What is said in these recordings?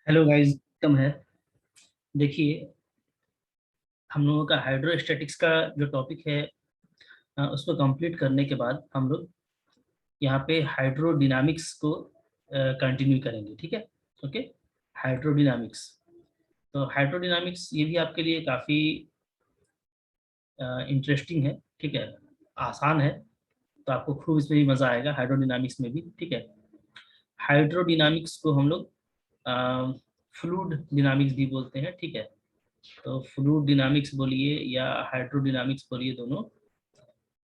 Hello guys, कम है। देखिए, हम लोगों का हाइड्रोस्टैटिक्स का जो टॉपिक है उसको कंप्लीट करने के बाद हम लोग यहाँ पे हाइड्रोडिनामिक्स को कंटिन्यू करेंगे। ठीक है। ओके। हाइड्रोडिनामिक्स। तो हाइड्रोडिनामिक्स ये भी आपके लिए काफ़ी इंटरेस्टिंग है। ठीक है। आसान है। तो आपको खूब इसमें भी मज़ा आएगा हाइड्रोडिनामिक्स में भी। ठीक है। हाइड्रोडिनामिक्स को हम लोग फ्लूइड डिनामिक्स भी बोलते हैं। ठीक है। तो फ्लूइड डिनामिक्स बोलिए या हाइड्रोडिनामिक्स बोलिए, दोनों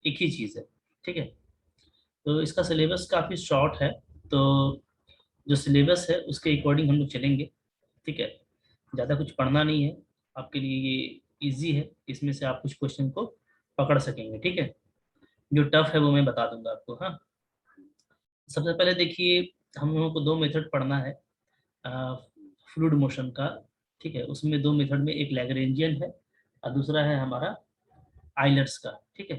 एक ही चीज़ है। ठीक है। तो इसका सिलेबस काफ़ी शॉर्ट है। तो जो सिलेबस है उसके अकॉर्डिंग हम लोग चलेंगे। ठीक है। ज़्यादा कुछ पढ़ना नहीं है। आपके लिए ये इजी है। इसमें से आप कुछ क्वेश्चन को पकड़ सकेंगे। ठीक है। जो टफ है वो मैं बता दूंगा आपको। हाँ। सबसे पहले देखिए, हम लोगों को दो मेथड पढ़ना है फ्लूइड मोशन का। ठीक है। उसमें दो मेथड में एक लैग्रेंजियन है और दूसरा है हमारा आइलर्स का। ठीक है।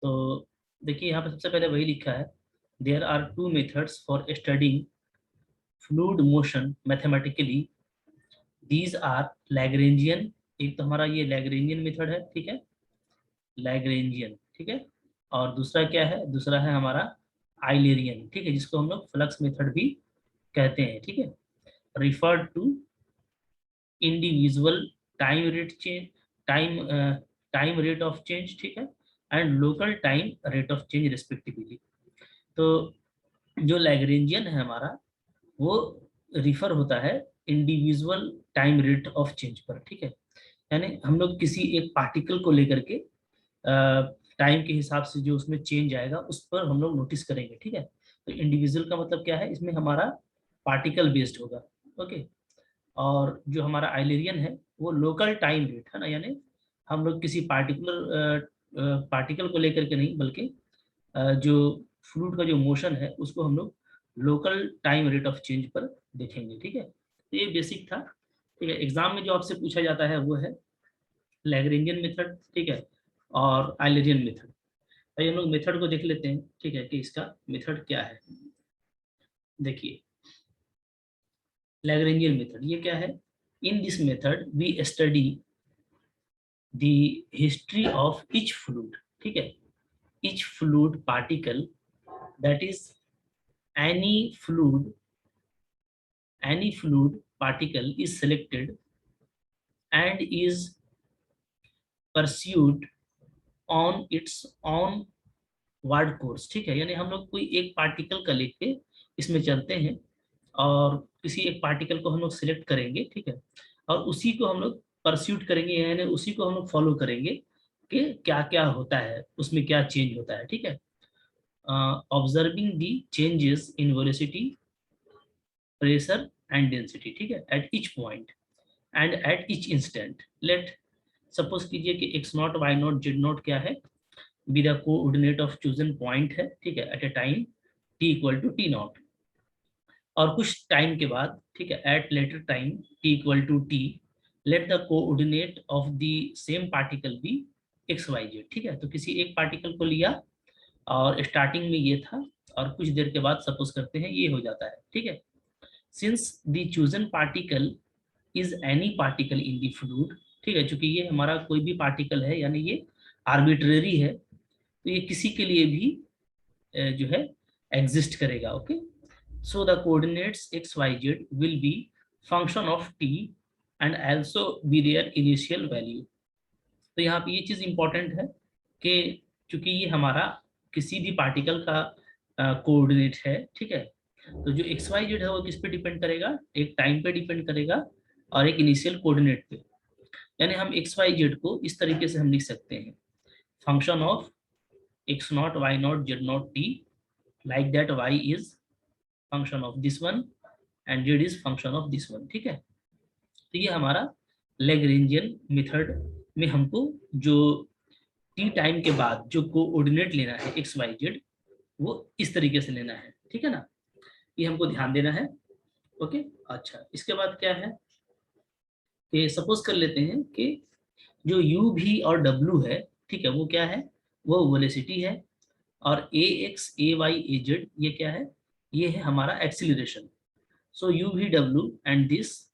तो देखिए, यहाँ पे सबसे पहले वही लिखा है, there are two methods for studying fluid motion mathematically, these are Lagrangian. एक तो हमारा ये लैग्रेंजियन मेथड है। ठीक है। लैग्रेंजियन। ठीक है। और दूसरा क्या है? दूसरा है हमारा आइलेरियन। ठीक है, जिसको हम लोग फ्लक्स मेथड भी कहते हैं। ठीक है। Referred to individual time rate change, time time rate of change. ठीक है। And local time rate of change respectively. तो जो लैग्रेंजियन है हमारा, वो रिफर होता है individual time rate of change पर। ठीक है। यानी हम लोग किसी एक पार्टिकल को लेकर के टाइम के हिसाब से जो उसमें चेंज आएगा उस पर हम लोग नोटिस करेंगे। ठीक है। तो इंडिविजुअल का मतलब क्या है? इसमें हमारा पार्टिकल बेस्ड होगा। ओके। और जो हमारा आइलेरियन है वो लोकल टाइम रेट है ना, यानी हम लोग किसी पार्टिकुलर पार्टिकल को लेकर के नहीं, बल्कि जो फ्लूइड का जो मोशन है उसको हम लोग local time rate of change पर देखेंगे। ठीक है। तो ये बेसिक था। ठीक है। एग्जाम में जो आपसे पूछा जाता है वो है लैग्रेंजियन मेथड। ठीक है। और आइलेरियन मेथड। भाई हम लोग मेथड को देख लेते हैं। ठीक है, कि इसका मेथड क्या है। देखिए, लैग्रेंजियन मेथड ये क्या है? In this method we study the history of each fluid. ठीक है। each fluid particle, that is any fluid any fluid particle is selected and is pursued on its own word course. ठीक है। यानी हम लोग कोई एक पार्टिकल का लेके इसमें चलते हैं और किसी एक पार्टिकल को हम लोग सिलेक्ट करेंगे। ठीक है। और उसी को हम लोग परस्यूट करेंगे, यानी उसी को हम लोग फॉलो करेंगे कि क्या क्या होता है, उसमें क्या चेंज होता है। ठीक है। Observing the changes in velocity, pressure and density. ठीक है। At each point and at each instant. Let suppose कीजिए कि x nought y nought z nought क्या है? Be the coordinate of chosen point है। ठीक है। At a time t equal to t nought. और कुछ टाइम के बाद, ठीक है, at later time t equal to t, let the coordinate of the same particle be x y z. ठीक है। तो किसी एक पार्टिकल को लिया और स्टार्टिंग में ये था और कुछ देर के बाद सपोज करते हैं ये हो जाता है। ठीक है। Since the chosen particle is any particle in the fluid. ठीक है। चूंकि ये हमारा कोई भी पार्टिकल है, यानी ये आर्बिट्रेरी है, तो ये किसी के लिए भी जो है एग्जिस्ट करेगा। Okay. So the coordinates x y z will be function of t and also be their initial value. तो यहाँ पे ये चीज इंपॉर्टेंट है कि चूंकि ये हमारा किसी भी पार्टिकल का कोऑर्डिनेट है। ठीक है। तो जो एक्स वाई जेड है वो किस पे डिपेंड करेगा? एक टाइम पे डिपेंड करेगा और एक इनिशियल कोऑर्डिनेट पे। यानी हम एक्स वाई जेड को इस तरीके से हम लिख सकते हैं, function of x nought y nought z nought t, like that y is function of this one and z is function of this one. ठीक है। तो ये हमारा लैग्रेंजियन मेथड में हमको जो टी टाइम के बाद जो कोऑर्डिनेट लेना है एक्स वाई जेड, वो इस तरीके से लेना है। ठीक है ना, ये हमको ध्यान देना है। ओके। अच्छा, इसके बाद क्या है कि सपोज कर लेते हैं कि जो यू भी और डब्ल्यू है, ठीक है, वो क्या है? वो वेलोसिटी है। और ए एक्स ए वाई ए जेड ये क्या है? ये है हमारा acceleration. So UVW and this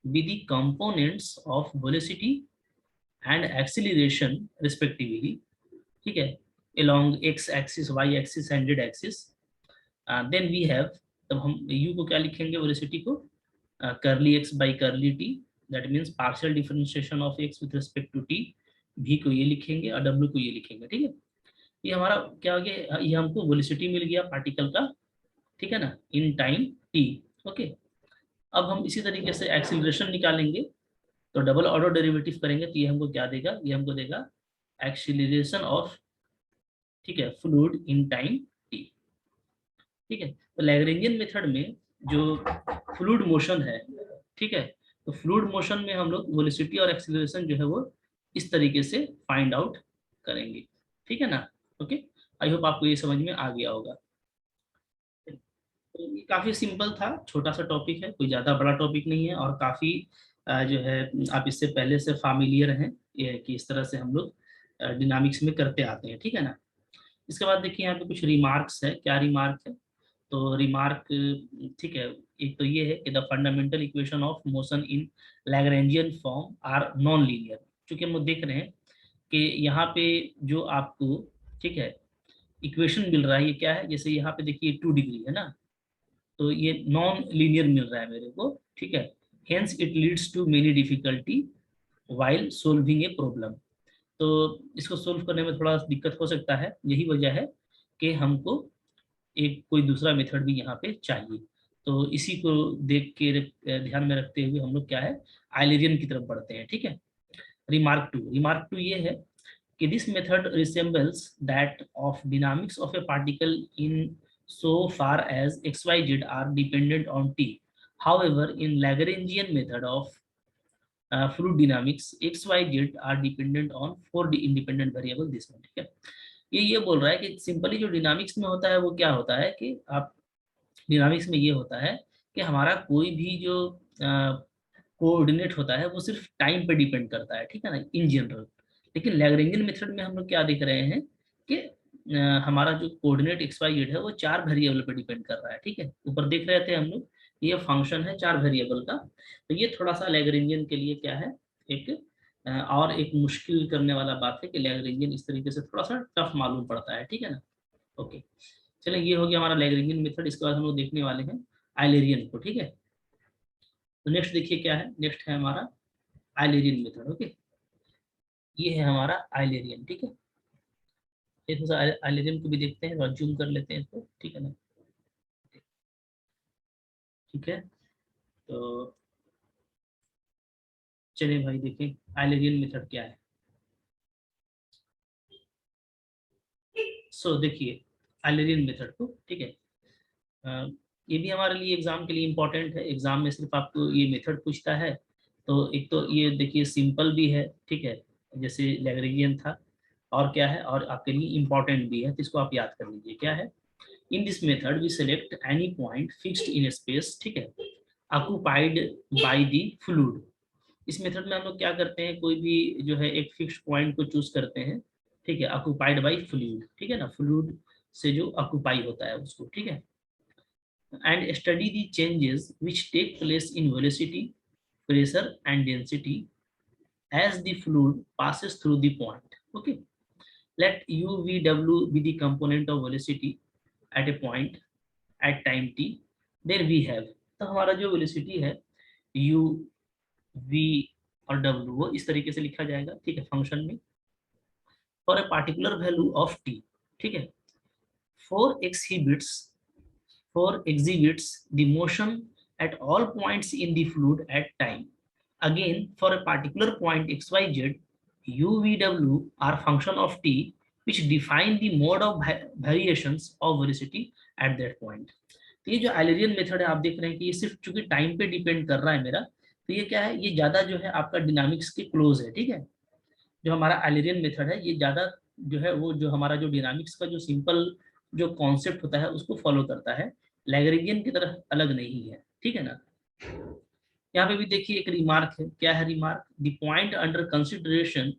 be the components of velocity and acceleration respectively, ठीक है, along x axis, y axis and z axis. Then we have, तब हम u को क्या लिखेंगे, वेलोसिटी को curly x by curly t, that means partial differentiation of x with respect to t. v को ये लिखेंगे और w को ये लिखेंगे, ठीक है। ये हमारा क्या हो गया, ये हमको वेलोसिटी मिल गया पार्टिकल का, ठीक है ना, इन टाइम t। ओके, अब हम इसी तरीके से एक्सीलरेशन निकालेंगे, तो डबल ऑर्डर डेरिवेटिव करेंगे, तो ये हमको क्या देगा, ये हमको देगा एक्सीलरेशन ऑफ, ठीक है, फ्लूइड इन टाइम t, ठीक है। तो लैग्रेंजियन मेथड में जो फ्लूइड मोशन है, ठीक है, तो फ्लूइड मोशन में हम लोग वेलोसिटी और एक्सीलरेशन जो है वो इस तरीके से फाइंड आउट करेंगे, ठीक है ना। ओके, आई होप आपको ये समझ में आ गया होगा। तो ये काफी सिंपल था, छोटा सा टॉपिक है, कोई ज्यादा बड़ा टॉपिक नहीं है, और काफी जो है आप इससे पहले से फामिलियर हैं ये कि इस तरह से हम लोग डिनामिक्स में करते आते हैं, ठीक है ना। इसके बाद देखिए यहाँ पे कुछ रिमार्क्स है, क्या रिमार्क है, तो रिमार्क, ठीक है, एक तो ये है कि the fundamental equation of motion in Lagrangian form are non linear. चूंकि हम लोग देख रहे हैं कि यहाँ पे जो आपको, ठीक है, इक्वेशन मिल रहा है, ये क्या है, जैसे यहाँ पे देखिए 2 डिग्री है ना, तो ये नॉन लीनियर मिल रहा है मेरे को, ठीक है। Hence it leads to many difficulty while solving a problem. तो इसको सोल्व करने में थोड़ा दिक्कत हो सकता है, यही वजह है कि हमको एक कोई दूसरा मेथड भी यहाँ पे चाहिए। तो इसी को देख के ध्यान में रखते हुए हम लोग क्या है, आइलेरियन की तरफ बढ़ते हैं, ठीक है। रिमार्क टू ये है कि this method resembles that of dynamics of a particle in so far as xyz are dependent on t. However, in Lagrangian method of fluid dynamics, xyz are dependent on 4 independent variable, this one, ठीक है। ये बोल रहा है कि simply जो डिनामिक्स में होता है वो क्या होता है कि आप डिनामिक्स में ये होता है कि हमारा कोई भी जो कोऑर्डिनेट होता है वो सिर्फ टाइम पे डिपेंड करता है, ठीक है ना, इन जनरल। लेकिन लैग्रेंजियन मेथड में हम लोग क्या देख रहे हैं कि हमारा जो कोऑर्डिनेट एक्स वाई जेड है वो 4 वेरिएबल पे डिपेंड कर रहा है, ठीक है। ऊपर देख रहे थे हम लोग, ये फंक्शन है 4 वेरिएबल का, तो ये थोड़ा सा लैग्रेंजियन के लिए क्या है, एक और एक मुश्किल करने वाला बात है कि लैग्रेंजियन इस तरीके से थोड़ा सा टफ मालूम पड़ता है, ठीक है ना। ओके, चलिए ये हो गया हमारा लैग्रेंजियन मेथड। इसके बाद हम लोग देखने वाले हैं आइलेरियन को, ठीक है। तो नेक्स्ट देखिए क्या है, नेक्स्ट है हमारा आइलेरियन मेथड। ओके, ये है हमारा आइलेरियन, ठीक है। ये थोड़ा सा आइलेरियन को भी देखते हैं और जूम कर लेते हैं इसको, ठीक है ना। ठीक है, तो चलिए भाई देखिए आइलेरियन मेथड क्या है। सो देखिए आइलेरियन मेथड को, ठीक है, ये भी हमारे लिए एग्जाम के लिए इम्पोर्टेंट है। एग्जाम में सिर्फ आपको ये मेथड पूछता है, तो एक तो ये देखिए सिंपल भी है, ठीक है, जैसे लैग्रेंजियन था, और क्या है, और आपके लिए इम्पोर्टेंट भी है, तो इसको आप याद कर लीजिए क्या है। In this method we select any point fixed in space, ठीक है, ऑक्यूपाइड बाय द फ्लूइड। इस मेथड में हम लोग क्या करते हैं, कोई भी जो है एक फिक्स्ड पॉइंट को चूज करते हैं, ठीक है, ऑक्यूपाइड बाय फ्लूइड, ठीक है ना, फ्लूइड से जो ऑक्यूपाई होता है उसको, ठीक है, and study the changes which take place in velocity, pressure and density as the fluid passes through the point. Okay, let u v w be the component of velocity at a point at time t. There we have, तो हमारा जो velocity है u v और w वो इस तरीके से लिखा जाएगा, ठीक है, फंक्शन में for a particular value of t, ठीक है। Four exhibits the motion at all points in the fluid at time. Again, for a particular point xyz, u, v, w are function of t, which define the mode of variations of velocity at that point. तो ये जो आइलेरियन method है आप देख रहे हैं कि ये सिर्फ चूंकि टाइम पे डिपेंड कर रहा है मेरा, तो ये क्या है, ये ज्यादा जो है आपका डिनामिक्स के क्लोज है, ठीक है। जो हमारा आइलेरियन मेथड है ये ज्यादा जो है वो जो हमारा जो डिनामिक्स का जो सिंपल जो कॉन्सेप्ट होता है उसको फॉलो करता है, लैग्रेंजियन की तरह अलग नहीं है, ठीक है ना। यहाँ पे भी देखिए एक रिमार्क है, क्या है remark, the point under consideration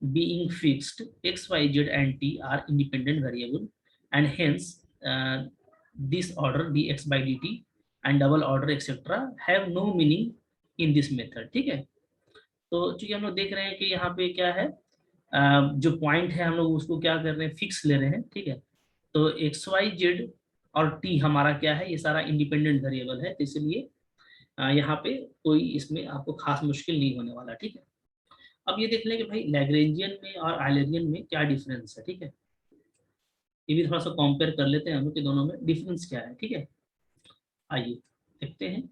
being fixed x y z and t are independent variable and hence this order dx by dt and double order etcetera have no meaning in this method, ठीक है। तो चूंकि हम लोग देख रहे हैं कि यहाँ पे क्या है, जो पॉइंट है हम लोग उसको क्या कर रहे हैं, फिक्स ले रहे हैं, ठीक है। तो एक्स वाई जेड और टी हमारा क्या है, ये सारा इंडिपेंडेंट वेरिएबल है, तो इसलिए यहाँ पे कोई इसमें आपको खास मुश्किल नहीं होने वाला, ठीक है। अब ये देख लें कि भाई लैग्रेंजियन में और आइलेरियन में क्या डिफरेंस है, ठीक है। ये भी थोड़ा सा कंपेयर कर लेते हैं हम लोग कि दोनों में डिफरेंस क्या है, ठीक है। आइए देखते हैं।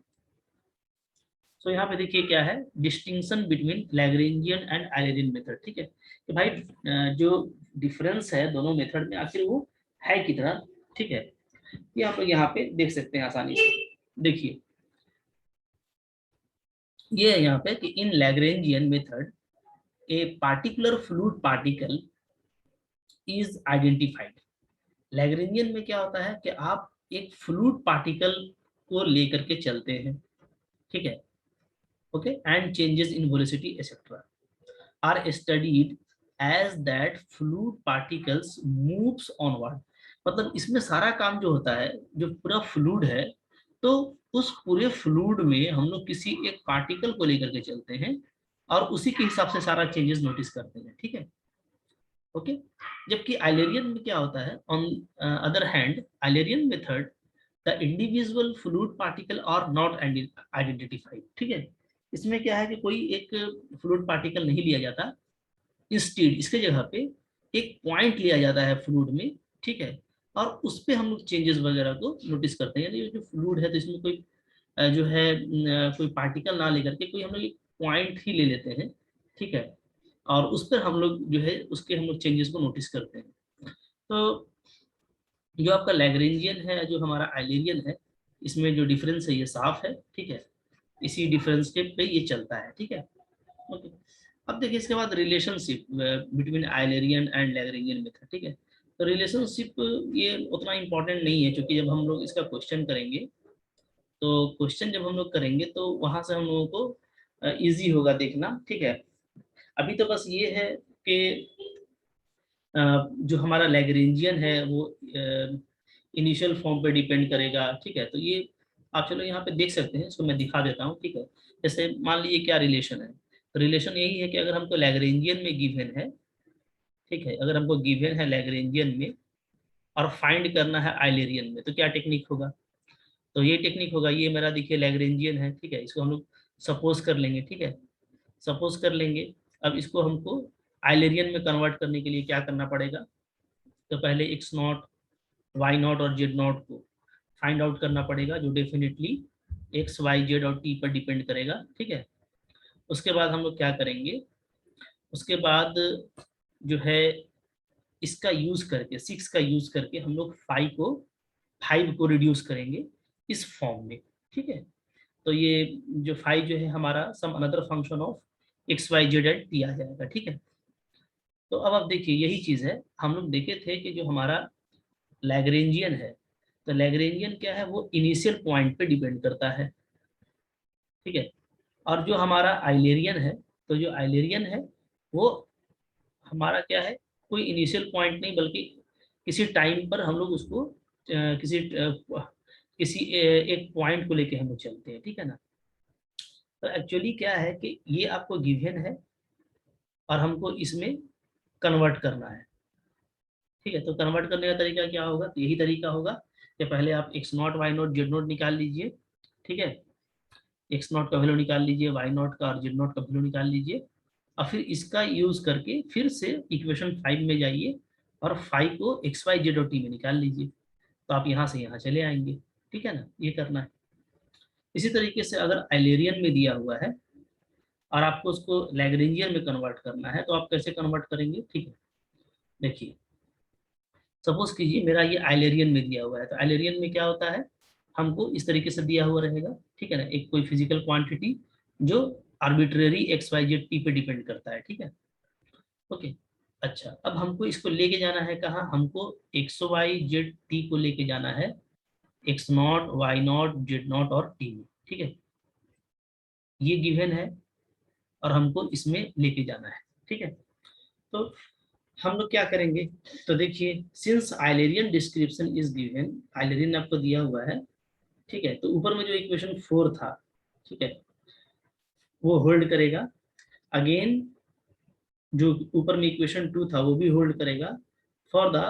तो यहाँ पे देखिए क्या है distinction between Lagrangian and Eulerian method, ठीक है। कि भाई जो डिफरेंस है दोनों मेथड में आखिर वो है कितना, ठीक है। ये आप लोग यहाँ पे देख सकते हैं आसानी से। देखिए ये है यहाँ पे कि in Lagrangian method a particular fluid particle is identified. Lagrangian में क्या होता है कि आप एक फ्लूइड पार्टिकल को लेकर के चलते हैं, ठीक है, okay, and changes in velocity etcetera are studied as that fluid particles moves onward. मतलब इसमें सारा काम जो होता है, जो पूरा फ्लूइड है, तो उस पूरे फ्लूइड में हम लोग किसी एक पार्टिकल को लेकर के चलते हैं और उसी के हिसाब से सारा चेंजेस नोटिस करते हैं, ठीक है, ओके। जबकि आइलेरियन में क्या होता है, on other hand Eulerian method the individual fluid particle are not identified, ठीक है। इसमें क्या है कि कोई एक फ्लूइड पार्टिकल नहीं लिया जाता, इंस्टेड इसके जगह पे एक पॉइंट लिया जाता है फ्लूइड में, ठीक है, और उस पे हम लोग चेंजेस वगैरह को नोटिस करते हैं। यानी जो फ्लूइड है तो इसमें कोई जो है कोई पार्टिकल ना लेकर के कोई हम लोग एक पॉइंट ही ले लेते हैं, ठीक है, और उस पर हम लोग जो है उसके हम लोग चेंजेस को नोटिस करते हैं। तो जो आपका लैग्रेंजियन है, जो हमारा आइलेरियन है, इसमें जो डिफरेंस है ये साफ है, ठीक है। इसी डिफरेंस के पे ये चलता है, ठीक है, ओके। अब देखिए इसके बाद relationship between Eulerian and Lagrangian method, ठीक है। तो रिलेशनशिप ये उतना इंपॉर्टेंट नहीं है, क्योंकि जब हम लोग इसका क्वेश्चन करेंगे, तो क्वेश्चन जब हम लोग करेंगे तो वहां से हम लोगों को इजी होगा देखना, ठीक है। अभी तो बस ये है कि जो हमारा लैग्रेंजियन है वो इनिशियल फॉर्म पे डिपेंड करेगा, ठीक है। तो ये आप चलो यहाँ पे देख सकते हैं, इसको मैं दिखा देता हूँ, ठीक है। जैसे मान लीजिए क्या रिलेशन है, तो रिलेशन यही है कि अगर हमको लैग्रेंजियन में गिवन है, ठीक है, अगर हमको गिवन है लैग्रेंजियन में और फाइंड करना है आइलेरियन में, तो क्या टेक्निक होगा, तो ये टेक्निक होगा, ये मेरा देखिए लैग्रेंजियन है, ठीक है, इसको हम लोग सपोज कर लेंगे, ठीक है, सपोज कर लेंगे। अब इसको हमको आइलेरियन में कन्वर्ट करने के लिए क्या करना पड़ेगा, तो पहले एक्स नॉट वाई नॉट और जेड नॉट को फाइंड आउट करना पड़ेगा, जो डेफिनेटली एक्स वाई जेड और टी पर डिपेंड करेगा, ठीक है। उसके बाद हम लोग क्या करेंगे, उसके बाद जो है इसका यूज करके 6 का यूज करके हम लोग 5 को रिड्यूस करेंगे इस फॉर्म में, ठीक है। तो ये जो 5 जो है हमारा some another function of x y z and t आ जाएगा, ठीक है। तो अब आप देखिए यही चीज है, हम लोग देखे थे कि जो हमारा लैग्रेंजियन है, तो लैग्रेंजियन क्या है, वो इनिशियल पॉइंट पे डिपेंड करता है, ठीक है। और जो हमारा आइलेरियन है, तो जो आइलेरियन है वो हमारा क्या है, कोई इनिशियल पॉइंट नहीं, बल्कि किसी टाइम पर हम लोग उसको किसी एक पॉइंट को लेके हम लोग चलते हैं, ठीक है ना। तो एक्चुअली क्या है कि ये आपको गिवन है और हमको इसमें कन्वर्ट करना है, ठीक है। तो कन्वर्ट करने का तरीका क्या होगा, तो यही तरीका होगा कि पहले आप x nought y nought z nought निकाल लीजिए, ठीक है, एक्स नॉट का वैल्यू निकाल लीजिए, वाई नॉट का और जेड नॉट का वैल्यू निकाल लीजिए, और फिर इसका यूज करके फिर से इक्वेशन 5 में जाइए और 5 को एक्स वाई जेड और टी में निकाल लीजिए, तो आप यहाँ से यहाँ चले आएंगे, ठीक है ना, ये करना है। इसी तरीके से अगर आइलेरियन में दिया हुआ है और आपको उसको लैग्रेंजियन में कन्वर्ट करना है, तो आप कैसे कन्वर्ट करेंगे, ठीक है। देखिए सपोज कीजिए मेरा ये आइलेरियन में दिया हुआ है, तो आइलेरियन में क्या होता है, हमको इस तरीके से दिया हुआ रहेगा, ठीक है ना, एक कोई फिजिकल क्वांटिटी जो arbitrary x y z t पे डिपेंड करता है, ठीक है, ओके। अच्छा अब हमको इसको लेके जाना है कहाँ, हमको एक्स वाई जेड टी को लेके जाना है x nought y nought z nought और टी में, ठीक है, ये गिवन है और हमको इसमें लेके जाना है, ठीक है। तो हम लोग क्या करेंगे, तो देखिए सिंस आइलेरियन डिस्क्रिप्शन इज गिवन, आइलेरियन आपको दिया हुआ है, ठीक है। तो ऊपर में जो इक्वेशन 4 था, ठीक है, वो होल्ड करेगा। अगेन जो ऊपर में इक्वेशन 2 था वो भी होल्ड करेगा for the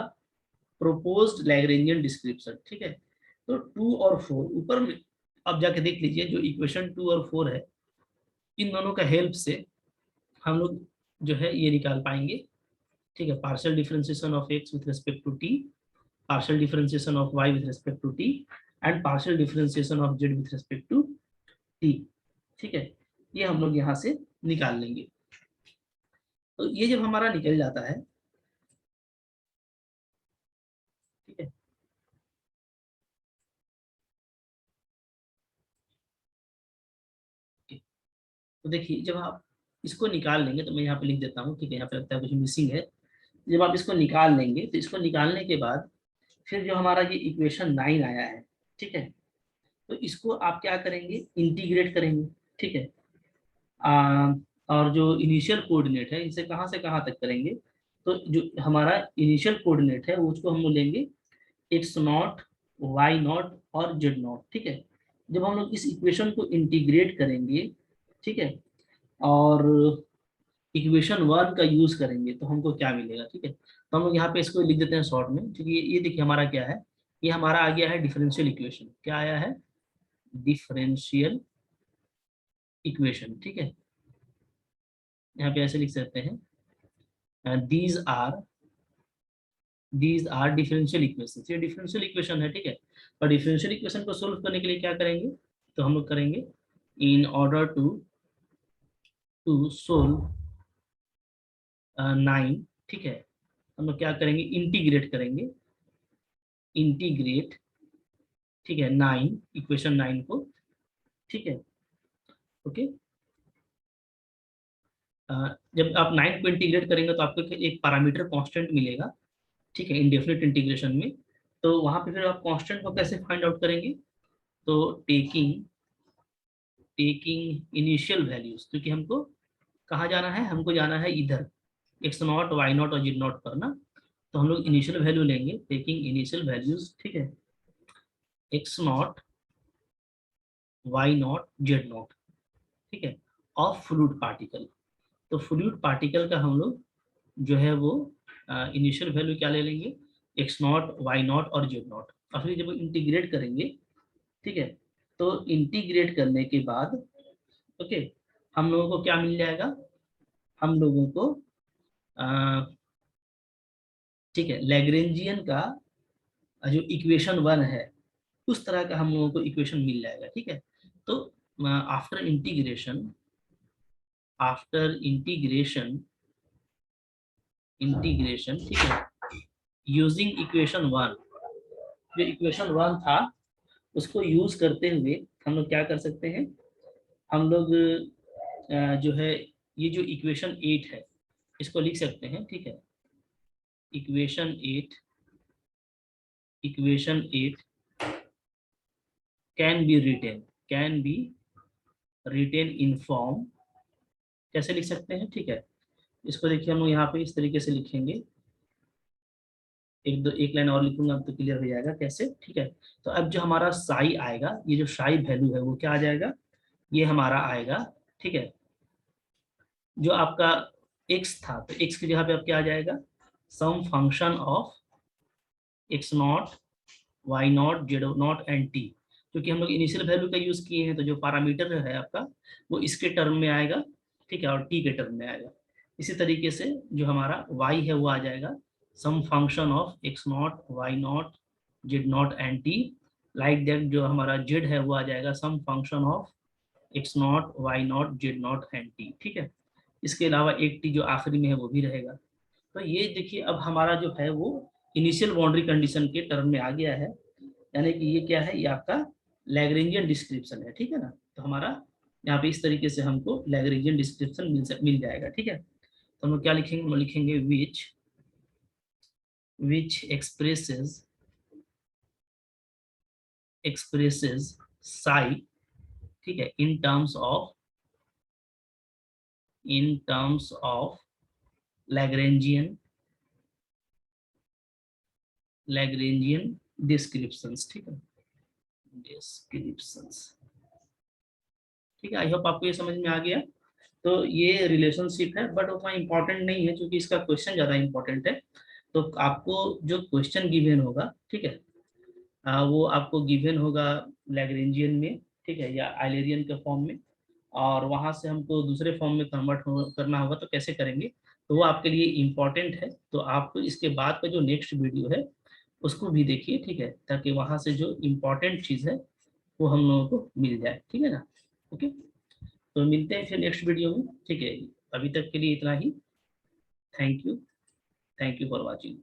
proposed Lagrangian description. ठीक है। तो 2 और 4 ऊपर में अब जाके देख लीजिए, जो इक्वेशन 2 और 4 है, इन दोनों का हेल्प से हम लोग जो है ये निकाल पाएंगे। ठीक है, partial differentiation of x with respect to t, partial differentiation of y with respect to t, and partial differentiation of z with respect to t. ठीक है, ये हम लोग यहाँ से निकाल लेंगे। तो ये जब हमारा निकल जाता है, ठीक है, तो देखिए जब आप इसको निकाल लेंगे, तो मैं यहाँ पे लिख देता हूँ, ठीक है, यहाँ पे लगता है कुछ मिसिंग है। जब आप इसको निकाल लेंगे, तो इसको निकालने के बाद फिर जो हमारा ये इक्वेशन 9 आया है, ठीक है, तो इसको आप क्या करेंगे, इंटीग्रेट करेंगे। ठीक है, आ, और जो इनिशियल कोऑर्डिनेट है, इसे कहाँ से कहाँ तक करेंगे, तो जो हमारा इनिशियल कोऑर्डिनेट है उसको हम लोग लेंगे एक्स नॉट, वाई नॉट और जेड नॉट। ठीक है, जब हम लोग इस इक्वेशन को इंटीग्रेट करेंगे, ठीक है, और इक्वेशन 1 का यूज करेंगे, तो हमको क्या मिलेगा। ठीक है, तो हम लोग यहाँ पे इसको लिख देते हैं शॉर्ट में, क्योंकि ये देखिए हमारा क्या है, ये हमारा आ गया है डिफरेंशियल इक्वेशन। क्या आया है, डिफरेंशियल इक्वेशन। ठीक है, यहाँ पे ऐसे लिख सकते हैं, दीज आर डिफरेंशियल इक्वेशन। ये डिफरेंशियल इक्वेशन है। ठीक है, और डिफरेंशियल इक्वेशन को सोल्व करने के लिए क्या करेंगे, तो हम लोग करेंगे इन ऑर्डर टू सोल्व 9, ठीक है, हम लोग क्या करेंगे, इंटीग्रेट करेंगे, इंटीग्रेट, ठीक है, 9, इक्वेशन 9 को। ठीक है, ओके, जब आप 9 को इंटीग्रेट करेंगे तो आपको एक पैरामीटर कांस्टेंट मिलेगा। ठीक है, इंडेफिनिट इंटीग्रेशन में। तो वहां पे फिर आप कांस्टेंट को कैसे फाइंड आउट करेंगे, तो टेकिंग इनिशियल वैल्यूज, क्योंकि हमको कहाँ जाना है, हमको जाना है इधर एक्स नॉट, वाई नॉट और जेड नॉट पर ना। तो हम लोग इनिशियल वैल्यू लेंगे, टेकिंग इनिशियल वैल्यूज, ठीक है, x nought, y nought, z nought, ठीक है, ऑफ फ्लूइड पार्टिकल। तो फ्लूइड पार्टिकल का हम लोग जो है वो इनिशियल वैल्यू क्या ले लेंगे, एक्स नॉट, वाई नॉट और जेड नॉट, और फिर जब इंटीग्रेट करेंगे, ठीक है, तो इंटीग्रेट करने के बाद, ओके, हम लोगों को क्या मिल जाएगा, हम लोगों को ठीक है, लैग्रेंजियन का जो इक्वेशन 1 है, उस तरह का हम लोगों को इक्वेशन मिल जाएगा। ठीक है, तो आफ्टर इंटीग्रेशन, आफ्टर इंटीग्रेशन, ठीक है, यूजिंग इक्वेशन 1, जो इक्वेशन 1 था उसको यूज करते हुए हम लोग क्या कर सकते हैं, हम लोग जो है ये जो इक्वेशन 8 है इसको लिख सकते हैं। ठीक है, equation 8, equation 8 can be written in form, कैसे लिख सकते हैं। ठीक है, इसको देखिए हम लोग यहाँ पे इस तरीके से लिखेंगे, एक लाइन और लिखूंगा तो क्लियर हो जाएगा कैसे। ठीक है, तो अब जो हमारा साई आएगा, ये जो साई वैल्यू है वो क्या आ जाएगा, ये हमारा आएगा, ठीक है, जो आपका एक्स था, तो एक्स की जगह पे अब क्या आ जाएगा, some function of x nought, y nought, z nought and t. क्योंकि हम लोग इनिशियल वैल्यू का यूज किए हैं, तो जो पैरामीटर है आपका वो इसके टर्म में आएगा, ठीक है, और टी के टर्म में आएगा। इसी तरीके से जो हमारा y है वो आ जाएगा some function of x nought, y nought, z nought and t. Like that जो हमारा z है वो आ जाएगा some function of x nought, y nought, z nought and t. ठीक है, इसके अलावा एक टी जो आखिरी में है वो भी रहेगा। तो ये देखिए अब हमारा जो है वो इनिशियल बाउंड्री कंडीशन के टर्म में आ गया है, यानी कि ये क्या है, ये आपका लैग्रेंजियन डिस्क्रिप्शन है। ठीक है ना, तो हमारा यहाँ पे इस तरीके से हमको लैग्रेंजियन डिस्क्रिप्शन मिल जाएगा। ठीक है, तो हम लोग क्या लिखेंगे, हम लोग लिखेंगे विच एक्सप्रेसेस साई, ठीक है, in terms of Lagrangian descriptions. ठीक है, डिस्क्रिप्शंस। ठीक है, आई होप आपको ये समझ में आ गया। तो ये रिलेशनशिप है, बट उतना इंपॉर्टेंट नहीं है क्योंकि इसका क्वेश्चन ज्यादा इंपॉर्टेंट है। तो आपको जो क्वेश्चन गिवन होगा, ठीक है, वो आपको गिवन होगा लैग्रेंजियन में, ठीक है, या आइलेरियन के फॉर्म में, और वहां से हमको दूसरे फॉर्म में करना होगा। तो कैसे करेंगे, तो वो आपके लिए इम्पोर्टेंट है। तो आप इसके बाद का जो नेक्स्ट वीडियो है उसको भी देखिए, ठीक है, ताकि वहां से जो इम्पोर्टेंट चीज है वो हम लोगों को मिल जाए। ठीक है ना? ओके, तो मिलते हैं फिर नेक्स्ट वीडियो में। ठीक है, अभी तक के लिए इतना ही। Thank you for watching.